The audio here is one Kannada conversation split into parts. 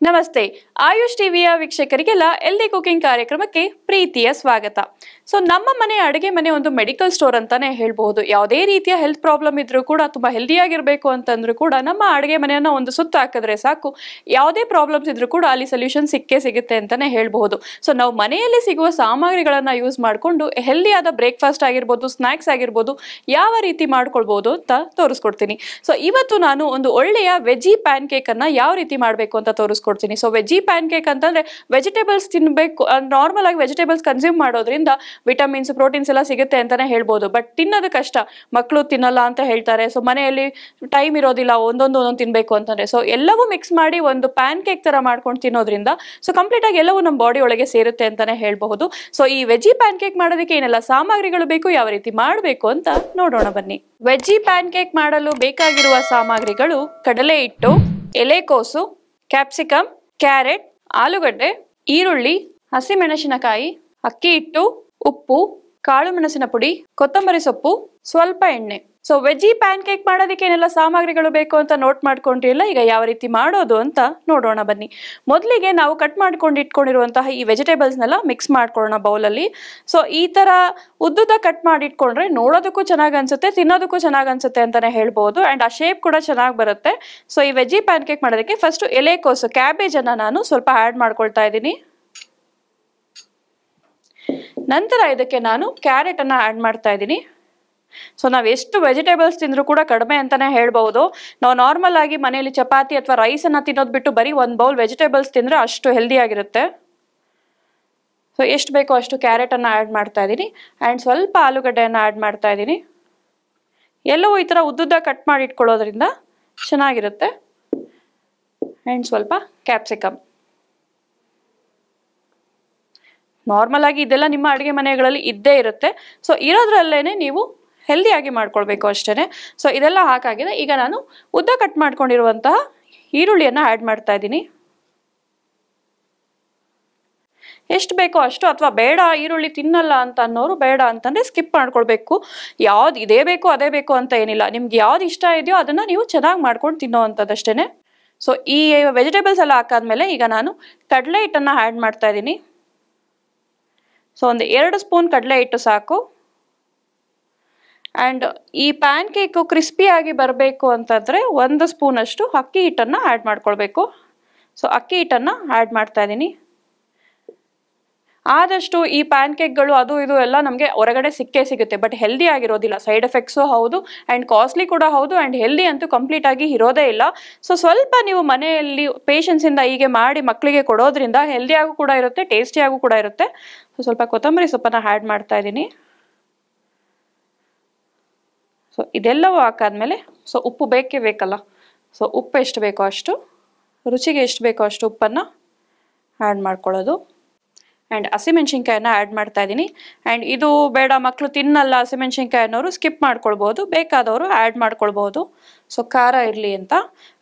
ನಮಸ್ತೆ ಆಯುಷ್ ಟಿವಿಯ ವೀಕ್ಷಕರಿಗೆಲ್ಲ ಎಲ್ದಿ ಕುಕಿಂಗ್ ಕಾರ್ಯಕ್ರಮಕ್ಕೆ ಪ್ರೀತಿಯ ಸ್ವಾಗತ. ಸೊ ನಮ್ಮ ಮನೆ ಅಡುಗೆ ಮನೆ ಒಂದು ಮೆಡಿಕಲ್ ಸ್ಟೋರ್ ಅಂತಾನೆ ಹೇಳ್ಬಹುದು. ಯಾವುದೇ ರೀತಿಯ ಹೆಲ್ತ್ ಪ್ರಾಬ್ಲಮ್ ಇದ್ರೂ ಕೂಡ ತುಂಬಾ ಹೆಲ್ದಿಯಾಗಿರ್ಬೇಕು ಅಂತಂದ್ರೂ ಕೂಡ ನಮ್ಮ ಅಡುಗೆ ಮನೆಯನ್ನ ಒಂದು ಸುತ್ತ ಹಾಕಿದ್ರೆ ಸಾಕು, ಯಾವುದೇ ಪ್ರಾಬ್ಲಮ್ಸ್ ಇದ್ರೂ ಕೂಡ ಅಲ್ಲಿ ಸೊಲ್ಯೂಷನ್ ಸಿಗುತ್ತೆ ಅಂತಾನೆ ಹೇಳ್ಬಹುದು. ಸೊ ನಾವು ಮನೆಯಲ್ಲಿ ಸಿಗುವ ಸಾಮಗ್ರಿಗಳನ್ನ ಯೂಸ್ ಮಾಡಿಕೊಂಡು ಹೆಲ್ದಿಯಾದ ಬ್ರೇಕ್ಫಾಸ್ಟ್ ಆಗಿರ್ಬೋದು, ಸ್ನಾಕ್ಸ್ ಆಗಿರ್ಬೋದು, ಯಾವ ರೀತಿ ಮಾಡ್ಕೊಳ್ಬಹುದು ಅಂತ ತೋರಿಸ್ಕೊಡ್ತೀನಿ. ಸೊ ಇವತ್ತು ನಾನು ಒಂದು ಒಳ್ಳೆಯ ವೆಜಿ ಪ್ಯಾನ್ ಕೇಕ್ ಅನ್ನ ಯಾವ ರೀತಿ ಮಾಡಬೇಕು ಅಂತ ತೋರಿಸ್ಕೊಡ್ತೀನಿ. ಸೊ ವೆಜಿ ಪ್ಯಾನ್ ಕೇಕ್ ಅಂತಂದ್ರೆ ವೆಜಿಟೇಬಲ್ಸ್ ತಿನ್ಬೇಕು, ನಾರ್ಮಲ್ ಆಗಿ ವೆಜಿಟೇಬಲ್ಸ್ ಕನ್ಸ್ಯೂಮ್ ಮಾಡೋದ್ರಿಂದ ವಿಟಮಿನ್ಸ್ ಪ್ರೋಟೀನ್ಸ್ ಎಲ್ಲ ಸಿಗುತ್ತೆ ಅಂತಾನೆ ಹೇಳ್ಬೋದು. ಬಟ್ ತಿನ್ನೋದು ಕಷ್ಟ, ಮಕ್ಕಳು ತಿನ್ನಲ್ಲ ಅಂತ ಹೇಳ್ತಾರೆ. ಸೊ ಮನೆಯಲ್ಲಿ ಟೈಮ್ ಇರೋದಿಲ್ಲ ಒಂದೊಂದು ತಿನ್ಬೇಕು ಅಂತಂದ್ರೆ, ಸೊ ಎಲ್ಲವೂ ಮಿಕ್ಸ್ ಮಾಡಿ ಒಂದು ಪ್ಯಾನ್ ಕೇಕ್ ತರ ಮಾಡ್ಕೊಂಡು ತಿನ್ನೋದ್ರಿಂದ ಸೊ ಕಂಪ್ಲೀಟ್ ಆಗಿ ಎಲ್ಲವೂ ನಮ್ಮ ಬಾಡಿ ಒಳಗೆ ಸೇರುತ್ತೆ ಅಂತಾನೆ ಹೇಳ್ಬಹುದು. ಸೊ ಈ ವೆಜಿ ಪ್ಯಾನ್ ಕೇಕ್ ಮಾಡೋದಕ್ಕೆ ಏನೆಲ್ಲ ಸಾಮಗ್ರಿಗಳು ಬೇಕು, ಯಾವ ರೀತಿ ಮಾಡಬೇಕು ಅಂತ ನೋಡೋಣ ಬನ್ನಿ. ವೆಜಿ ಪ್ಯಾನ್ ಕೇಕ್ ಮಾಡಲು ಬೇಕಾಗಿರುವ ಸಾಮಗ್ರಿಗಳು: ಕಡಲೆ ಹಿಟ್ಟು, ಎಲೆಕೋಸು, ಕ್ಯಾಪ್ಸಿಕಮ್, ಕ್ಯಾರೆಟ್, ಆಲೂಗಡ್ಡೆ, ಈರುಳ್ಳಿ, ಹಸಿಮೆಣಸಿನಕಾಯಿ, ಅಕ್ಕಿ ಹಿಟ್ಟು, ಉಪ್ಪು, ಕಾಳು ಮೆಣಸಿನ ಪುಡಿ, ಕೊತ್ತಂಬರಿ ಸೊಪ್ಪು, ಸ್ವಲ್ಪ ಎಣ್ಣೆ. ಸೊ ವೆಜಿ ಪ್ಯಾನ್ ಕೇಕ್ ಮಾಡೋದಕ್ಕೆ ಏನೆಲ್ಲ ಸಾಮಗ್ರಿಗಳು ಬೇಕು ಅಂತ ನೋಟ್ ಮಾಡ್ಕೊಂಡಿರಲ್ಲ. ಈಗ ಯಾವ ರೀತಿ ಮಾಡೋದು ಅಂತ ನೋಡೋಣ ಬನ್ನಿ. ಮೊದಲಿಗೆ ನಾವು ಕಟ್ ಮಾಡ್ಕೊಂಡು ಇಟ್ಕೊಂಡಿರುವಂತಹ ಈ ವೆಜಿಟೇಬಲ್ಸ್ನೆಲ್ಲ ಮಿಕ್ಸ್ ಮಾಡ್ಕೊಳ್ಳೋಣ ಬೌಲಲ್ಲಿ. ಸೊ ಈ ತರ ಉದ್ದುದ ಕಟ್ ಮಾಡಿ ಇಟ್ಕೊಂಡ್ರೆ ನೋಡೋದಕ್ಕೂ ಚೆನ್ನಾಗಿ ಅನ್ಸುತ್ತೆ, ತಿನ್ನೋದಕ್ಕೂ ಚೆನ್ನಾಗಿ ಅನ್ಸುತ್ತೆ ಅಂತಾನೆ ಹೇಳ್ಬೋದು. ಅಂಡ್ ಆ ಶೇಪ್ ಕೂಡ ಚೆನ್ನಾಗಿ ಬರುತ್ತೆ. ಸೊ ಈ ವೆಜಿ ಪ್ಯಾನ್ ಕೇಕ್ ಮಾಡೋದಕ್ಕೆ ಫಸ್ಟ್ ಎಲೆಕೋಸು, ಕ್ಯಾಬೇಜ್ ಅನ್ನ ನಾನು ಸ್ವಲ್ಪ ಆಡ್ ಮಾಡ್ಕೊಳ್ತಾ ಇದ್ದೀನಿ. ನಂತರ ಇದಕ್ಕೆ ನಾನು ಕ್ಯಾರೆಟ್ ಅನ್ನ ಆಡ್ ಮಾಡ್ತಾ ಇದ್ದೀನಿ. ಸೊ ನಾವು ಎಷ್ಟು ವೆಜಿಟೇಬಲ್ಸ್ ತಿಂದ್ರೂ ಕೂಡ ಕಡಿಮೆ ಅಂತಾನೆ ಹೇಳ್ಬಹುದು. ನಾವು ನಾರ್ಮಲ್ ಆಗಿ ಮನೆಯಲ್ಲಿ ಚಪಾತಿ ಅಥವಾ ರೈಸ್ ಅನ್ನ ತಿನ್ನೋದು ಬಿಟ್ಟು ಬರೀ ಒಂದು ಬೌಲ್ ವೆಜಿಟೇಬಲ್ಸ್ ತಿಂದ್ರೆ ಅಷ್ಟು ಹೆಲ್ದಿ ಆಗಿರುತ್ತೆ. ಸೊ ಎಷ್ಟು ಬೇಕೋ ಅಷ್ಟು ಕ್ಯಾರೆಟ್ ಅನ್ನ ಆಡ್ ಮಾಡ್ತಾ ಇದ್ದೀನಿ. ಅಂಡ್ ಸ್ವಲ್ಪ ಆಲೂಗಡ್ಡೆಯನ್ನ ಆಡ್ ಮಾಡ್ತಾ ಇದ್ದೀನಿ. ಎಲ್ಲವೂ ಈ ತರ ಉದ್ದುದ್ದ ಕಟ್ ಮಾಡಿ ಇಟ್ಕೊಳ್ಳೋದ್ರಿಂದ ಚೆನ್ನಾಗಿರುತ್ತೆ. ಅಂಡ್ ಸ್ವಲ್ಪ ಕ್ಯಾಪ್ಸಿಕಮ್. ನಾರ್ಮಲ್ ಆಗಿ ಇದೆಲ್ಲ ನಿಮ್ಮ ಅಡುಗೆ ಮನೆಗಳಲ್ಲಿ ಇದ್ದೇ ಇರುತ್ತೆ. ಸೊ ಇರೋದ್ರಲ್ಲೇನೆ ನೀವು ಹೆಲ್ದಿಯಾಗಿ ಮಾಡ್ಕೊಳ್ಬೇಕು ಅಷ್ಟೇನೆ. ಸೊ ಇದೆಲ್ಲ ಹಾಕಾಗಿದೆ. ಈಗ ನಾನು ಉದ್ದ ಕಟ್ ಮಾಡ್ಕೊಂಡಿರುವಂತಹ ಈರುಳ್ಳಿಯನ್ನ ಆಡ್ ಮಾಡ್ತಾ ಇದ್ದೀನಿ. ಎಷ್ಟು ಬೇಕೋ ಅಷ್ಟು, ಅಥವಾ ಬೇಡ ಈರುಳ್ಳಿ ತಿನ್ನಲ್ಲ ಅಂತ ಅನ್ನೋರು ಬೇಡ ಅಂತಂದ್ರೆ ಸ್ಕಿಪ್ ಮಾಡ್ಕೊಳ್ಬೇಕು. ಯಾವ್ದು ಇದೇ ಬೇಕು ಅದೇ ಬೇಕು ಅಂತ ಏನಿಲ್ಲ, ನಿಮ್ಗೆ ಯಾವ್ದು ಇಷ್ಟ ಇದೆಯೋ ಅದನ್ನ ನೀವು ಚೆನ್ನಾಗಿ ಮಾಡ್ಕೊಂಡು ತಿನ್ನೋ ಅಂಥದ್ದಷ್ಟೇನೆ. ಸೊ ಈ ವೆಜಿಟೇಬಲ್ಸ್ ಎಲ್ಲ ಹಾಕಾದ್ಮೇಲೆ ಈಗ ನಾನು ಕಡಲೆ ಹಿಟ್ಟನ್ನ ಆಡ್ ಮಾಡ್ತಾ ಇದ್ದೀನಿ. ಸೊ ಒಂದು 2 ಸ್ಪೂನ್ ಕಡಲೆ ಹಿಟ್ಟು ಸಾಕು. ಅಂಡ್ ಈ ಪ್ಯಾನ್ ಕೇಕ್ ಕ್ರಿಸ್ಪಿಯಾಗಿ ಬರಬೇಕು ಅಂತಂದ್ರೆ 1 ಸ್ಪೂನ್ ಅಷ್ಟು ಅಕ್ಕಿ ಹಿಟ್ಟನ್ನ ಆಡ್ ಮಾಡ್ಕೊಳ್ಬೇಕು. ಸೊ ಅಕ್ಕಿ ಹಿಟ್ಟನ್ನ ಆಡ್ ಮಾಡ್ತಾ ಇದ್ದೀನಿ. ಆದಷ್ಟು ಈ ಪ್ಯಾನ್ ಕೇಕ್ಗಳು ಅದು ಇದು ಎಲ್ಲ ನಮಗೆ ಹೊರಗಡೆ ಸಿಗುತ್ತೆ, ಬಟ್ ಹೆಲ್ದಿ ಆಗಿರೋದಿಲ್ಲ. ಸೈಡ್ ಎಫೆಕ್ಟ್ಸು ಹೌದು ಅಂಡ್ ಕಾಸ್ಟ್ಲಿ ಕೂಡ ಹೌದು, ಅಂಡ್ ಹೆಲ್ದಿ ಅಂತೂ ಕಂಪ್ಲೀಟ್ ಆಗಿ ಇರೋದೇ ಇಲ್ಲ. ಸೊ ಸ್ವಲ್ಪ ನೀವು ಮನೆಯಲ್ಲಿ ಪೇಷನ್ಸ್ ಇಂದ ಹೀಗೆ ಮಾಡಿ ಮಕ್ಕಳಿಗೆ ಕೊಡೋದ್ರಿಂದ ಹೆಲ್ದಿಯಾಗೂ ಕೂಡ ಇರುತ್ತೆ, ಟೇಸ್ಟಿಯಾಗೂ ಕೂಡ ಇರುತ್ತೆ. ಸೊ ಸ್ವಲ್ಪ ಕೊತ್ತಂಬರಿ ಸೊಪ್ಪನ್ನ ಆಡ್ ಮಾಡ್ತಾ ಇದ್ದೀನಿ. ಸೊ ಇದೆಲ್ಲವೂ ಹಾಕಾದ್ಮೇಲೆ ಸೊ ಉಪ್ಪು ಬೇಕಲ್ಲ. ಸೊ ಉಪ್ಪು ಎಷ್ಟು ಬೇಕೋ ಅಷ್ಟು, ರುಚಿಗೆ ಎಷ್ಟು ಬೇಕೋ ಅಷ್ಟು ಉಪ್ಪನ್ನು ಆ್ಯಡ್ ಮಾಡ್ಕೊಳ್ಳೋದು. ಆ್ಯಂಡ್ ಹಸಿಮೆಣ್ಸಿನ್ಕಾಯನ್ನ ಆ್ಯಡ್ ಮಾಡ್ತಾ ಇದ್ದೀನಿ. ಆ್ಯಂಡ್ ಇದು ಬೇಡ ಮಕ್ಕಳು ತಿನ್ನಲ್ಲ ಹಸಿಮೆಣ್ಸಿನ್ಕಾಯಿ ಅನ್ನೋರು ಸ್ಕಿಪ್ ಮಾಡ್ಕೊಳ್ಬೋದು, ಬೇಕಾದವರು ಆ್ಯಡ್ ಮಾಡ್ಕೊಳ್ಬೋದು. ಸೊ ಖಾರ ಇರಲಿ ಅಂತ.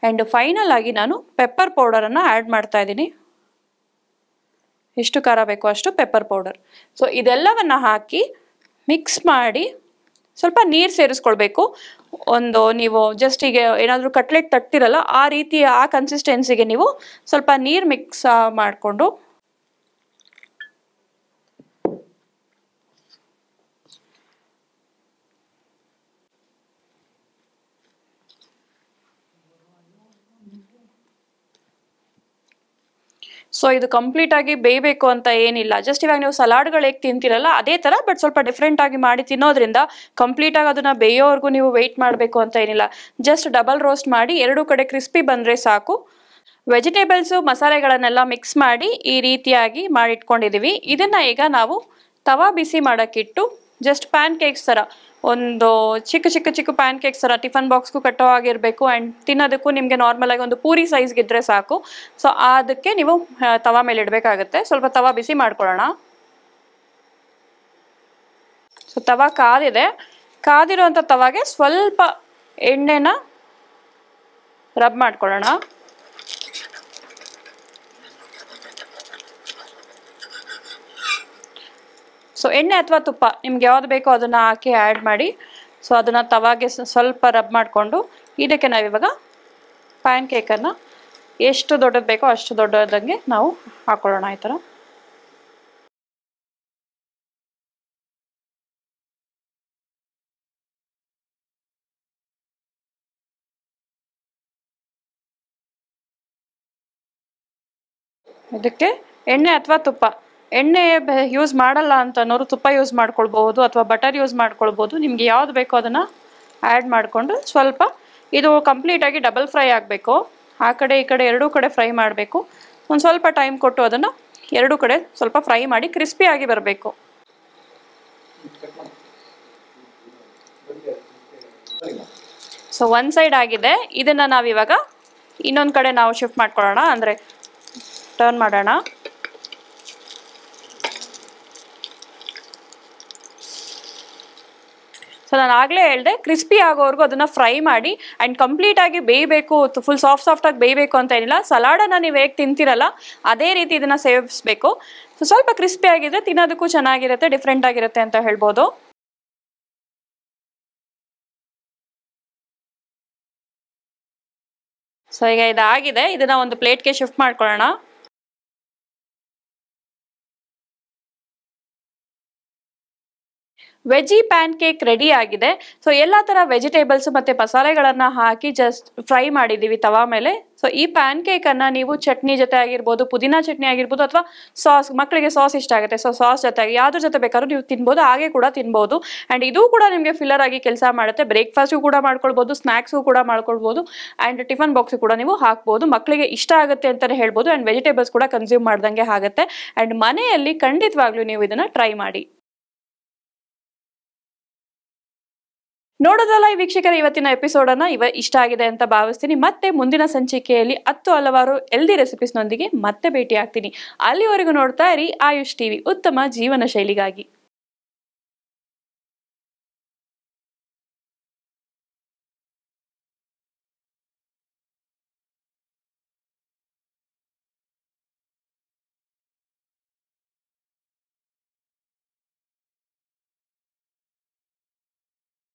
ಆ್ಯಂಡ್ ಫೈನಲ್ ಆಗಿ ನಾನು ಪೆಪ್ಪರ್ ಪೌಡರನ್ನು ಆ್ಯಡ್ ಮಾಡ್ತಾ ಇದ್ದೀನಿ. ಎಷ್ಟು ಖಾರ ಬೇಕೋ ಅಷ್ಟು ಪೆಪ್ಪರ್ ಪೌಡರ್. ಸೊ ಇದೆಲ್ಲವನ್ನು ಹಾಕಿ ಮಿಕ್ಸ್ ಮಾಡಿ ಸ್ವಲ್ಪ ನೀರು ಸೇರಿಸ್ಕೊಳ್ಬೇಕು. ಒಂದು ನೀವು ಜಸ್ಟ್ ಈಗ ಏನಾದರೂ ಕಟ್ಲೆಟ್ ತಟ್ತಿರಲ್ಲ ಆ ರೀತಿ ಆ ಕನ್ಸಿಸ್ಟೆನ್ಸಿಗೆ ನೀವು ಸ್ವಲ್ಪ ನೀರು ಮಿಕ್ಸ್ ಮಾಡಿಕೊಂಡು ಸೊ ಇದು ಕಂಪ್ಲೀಟ್ ಆಗಿ ಬೇಯಬೇಕು ಅಂತ ಏನಿಲ್ಲ. ಜಸ್ಟ್ ಇವಾಗ ನೀವು ಸಲಾಡ್ಗಳು ಹೇಗೆ ತಿಂತೀರಲ್ಲ ಅದೇ ಥರ, ಬಟ್ ಸ್ವಲ್ಪ ಡಿಫ್ರೆಂಟ್ ಆಗಿ ಮಾಡಿ ತಿನ್ನೋದ್ರಿಂದ ಕಂಪ್ಲೀಟ್ ಆಗಿ ಅದನ್ನ ಬೇಯೋವರೆಗೂ ನೀವು ವೆಯ್ಟ್ ಮಾಡಬೇಕು ಅಂತ ಏನಿಲ್ಲ. ಜಸ್ಟ್ ಡಬಲ್ ರೋಸ್ಟ್ ಮಾಡಿ 2 ಕಡೆ ಕ್ರಿಸ್ಪಿ ಬಂದರೆ ಸಾಕು. ವೆಜಿಟೇಬಲ್ಸು ಮಸಾಲೆಗಳನ್ನೆಲ್ಲ ಮಿಕ್ಸ್ ಮಾಡಿ ಈ ರೀತಿಯಾಗಿ ಮಾಡಿಟ್ಕೊಂಡಿದ್ದೀವಿ. ಇದನ್ನ ಈಗ ನಾವು ತವಾ ಬಿಸಿ ಮಾಡೋಕ್ಕಿಟ್ಟು ಜಸ್ಟ್ ಪ್ಯಾನ್ ಕೇಕ್ಸ್ ಥರ ಒಂದು ಚಿಕ್ಕ ಪ್ಯಾನ್ ಕೇಕ್ಸ್ ಥರ ಟಿಫನ್ ಬಾಕ್ಸ್ಗೂ ಕಟ್ಟೋ ಆಗಿರಬೇಕು. ಆ್ಯಂಡ್ ತಿನ್ನೋದಕ್ಕೂ ನಿಮಗೆ ನಾರ್ಮಲ್ ಆಗಿ ಒಂದು ಪೂರಿ ಸೈಜ್ಗಿದ್ರೆ ಸಾಕು. ಸೊ ಅದಕ್ಕೆ ನೀವು ತವಾ ಮೇಲೆ ಇಡಬೇಕಾಗುತ್ತೆ. ಸ್ವಲ್ಪ ತವಾ ಬಿಸಿ ಮಾಡ್ಕೊಳ್ಳೋಣ. ಸೊ ತವಾ ಕಾದಿರೋಂಥ ತವಾಗೆ ಸ್ವಲ್ಪ ಎಣ್ಣೆನ ರಬ್ ಮಾಡ್ಕೊಳ್ಳೋಣ. ಸೊ ಎಣ್ಣೆ ಅಥವಾ ತುಪ್ಪ ನಿಮ್ಗೆ ಯಾವ್ದು ಬೇಕೋ ಅದನ್ನು ಹಾಕಿ ಆ್ಯಡ್ ಮಾಡಿ. ಸೊ ಅದನ್ನು ತವಾಗೆ ಸ್ವಲ್ಪ ರಬ್ ಮಾಡಿಕೊಂಡು ಇದಕ್ಕೆ ನಾವಿವಾಗ ಪ್ಯಾನ್ ಕೇಕನ್ನು ಎಷ್ಟು ದೊಡ್ಡದು ಬೇಕೋ ಅಷ್ಟು ದೊಡ್ಡದಂಗೆ ನಾವು ಹಾಕೊಳ್ಳೋಣ ಈ ಥರ. ಇದಕ್ಕೆ ಎಣ್ಣೆ ಅಥವಾ ತುಪ್ಪ, ಎಣ್ಣೆ ಯೂಸ್ ಮಾಡಲ್ಲ ಅಂತ ಅನ್ನೋರು ತುಪ್ಪ ಯೂಸ್ ಮಾಡ್ಕೊಳ್ಬಹುದು ಅಥವಾ ಬಟರ್ ಯೂಸ್ ಮಾಡ್ಕೊಳ್ಬಹುದು. ನಿಮ್ಗೆ ಯಾವ್ದು ಬೇಕೋ ಅದನ್ನ ಆ್ಯಡ್ ಮಾಡಿಕೊಂಡು ಸ್ವಲ್ಪ ಇದು ಕಂಪ್ಲೀಟಾಗಿ ಡಬಲ್ ಫ್ರೈ ಆಗಬೇಕು. ಆ ಕಡೆ ಈ ಕಡೆ ಎರಡೂ ಕಡೆ ಫ್ರೈ ಮಾಡಬೇಕು. ಒಂದು ಸ್ವಲ್ಪ ಟೈಮ್ ಕೊಟ್ಟು ಅದನ್ನು ಎರಡೂ ಕಡೆ ಸ್ವಲ್ಪ ಫ್ರೈ ಮಾಡಿ ಕ್ರಿಸ್ಪಿಯಾಗಿ ಬರಬೇಕು. ಸೊ ಒಂದು ಸೈಡ್ ಆಗಿದೆ, ಇದನ್ನು ನಾವಿವಾಗ ಇನ್ನೊಂದು ಕಡೆ ನಾವು ಶಿಫ್ಟ್ ಮಾಡ್ಕೊಳ್ಳೋಣ, ಅಂದರೆ ಟರ್ನ್ ಮಾಡೋಣ. ಸೊ ನಾನು ಆಗಲೇ ಹೇಳಿದೆ ಕ್ರಿಸ್ಪಿ ಆಗೋವರೆಗೂ ಅದನ್ನು ಫ್ರೈ ಮಾಡಿ ಆ್ಯಂಡ್ ಕಂಪ್ಲೀಟಾಗಿ ಬೇಯಬೇಕು, ಫುಲ್ ಸಾಫ್ಟಾಗಿ ಬೇಯಬೇಕು ಅಂತ ಏನಿಲ್ಲ. ಸಲಾಡನ್ನು ನೀವು ಹೇಗೆ ತಿಂತೀರಲ್ಲ ಅದೇ ರೀತಿ ಇದನ್ನು ಸೇವಿಸಬೇಕು. ಸೊ ಸ್ವಲ್ಪ ಕ್ರಿಸ್ಪಿ ಆಗಿದ್ರೆ ತಿನ್ನೋದಕ್ಕೂ ಚೆನ್ನಾಗಿರುತ್ತೆ, ಡಿಫ್ರೆಂಟ್ ಆಗಿರುತ್ತೆ ಅಂತ ಹೇಳ್ಬೋದು. ಸೊ ಈಗ ಇದಾಗಿದೆ, ಇದನ್ನು ಒಂದು ಪ್ಲೇಟ್ಗೆ ಶಿಫ್ಟ್ ಮಾಡ್ಕೊಳ್ಳೋಣ. ವೆಜಿ ಪ್ಯಾನ್ ಕೇಕ್ ರೆಡಿ ಆಗಿದೆ. ಸೊ ಎಲ್ಲ ಥರ ವೆಜಿಟೇಬಲ್ಸ್ ಮತ್ತು ಮಸಾಲೆಗಳನ್ನು ಹಾಕಿ ಜಸ್ಟ್ ಫ್ರೈ ಮಾಡಿದ್ದೀವಿ ತವಾ ಮೇಲೆ. ಸೊ ಈ ಪ್ಯಾನ್ ಕೇಕನ್ನು ನೀವು ಚಟ್ನಿ ಜೊತೆ ಆಗಿರ್ಬೋದು, ಪುದೀನಾ ಚಟ್ನಿ ಆಗಿರ್ಬೋದು, ಅಥವಾ ಸಾಸ್, ಮಕ್ಕಳಿಗೆ ಸಾಸ್ ಇಷ್ಟ ಆಗುತ್ತೆ, ಸೊ ಸಾಸ್ ಜೊತೆ ಯಾವ್ದ್ರ ಜೊತೆ ಬೇಕಾದ್ರೂ ನೀವು ತಿನ್ಬೋದು, ಹಾಗೆ ಕೂಡ ತಿನ್ಬೋದು. ಆ್ಯಂಡ್ ಇದು ಕೂಡ ನಿಮಗೆ ಫಿಲ್ಲರ್ ಆಗಿ ಕೆಲಸ ಮಾಡುತ್ತೆ. ಬ್ರೇಕ್ಫಾಸ್ಟ್ಗೂ ಕೂಡ ಮಾಡ್ಕೊಳ್ಬೋದು, ಸ್ನ್ಯಾಕ್ಸ್ಗೂ ಕೂಡ ಮಾಡ್ಕೊಳ್ಬೋದು, ಆ್ಯಂಡ್ ಟಿಫನ್ ಬಾಕ್ಸ್ಗೂ ಕೂಡ ನೀವು ಹಾಕ್ಬೋದು. ಮಕ್ಕಳಿಗೆ ಇಷ್ಟ ಆಗುತ್ತೆ ಅಂತಲೇ ಹೇಳ್ಬೋದು. ಆ್ಯಂಡ್ ವೆಜಿಟೇಬಲ್ಸ್ ಕೂಡ ಕನ್ಸ್ಯೂಮ್ ಮಾಡ್ದಂಗೆ ಆಗುತ್ತೆ. ಆ್ಯಂಡ್ ಮನೆಯಲ್ಲಿ ಖಂಡಿತವಾಗ್ಲೂ ನೀವು ಇದನ್ನು ಟ್ರೈ ಮಾಡಿ. ನೋಡೋದಲ್ಲ ಈ ವೀಕ್ಷಕರ, ಇವತ್ತಿನ ಎಪಿಸೋಡನ್ನು ಇಷ್ಟ ಆಗಿದೆ ಅಂತ ಭಾವಿಸ್ತೀನಿ. ಮತ್ತೆ ಮುಂದಿನ ಸಂಚಿಕೆಯಲ್ಲಿ ಹಲವಾರು ಹೆಲ್ದಿ ರೆಸಿಪೀಸ್ನೊಂದಿಗೆ ಮತ್ತೆ ಭೇಟಿ ಆಗ್ತೀನಿ. ಅಲ್ಲಿವರೆಗೂ ನೋಡ್ತಾ ಇರಿ ಆಯುಷ್ ಟಿವಿ, ಉತ್ತಮ ಜೀವನ ಶೈಲಿಗಾಗಿ.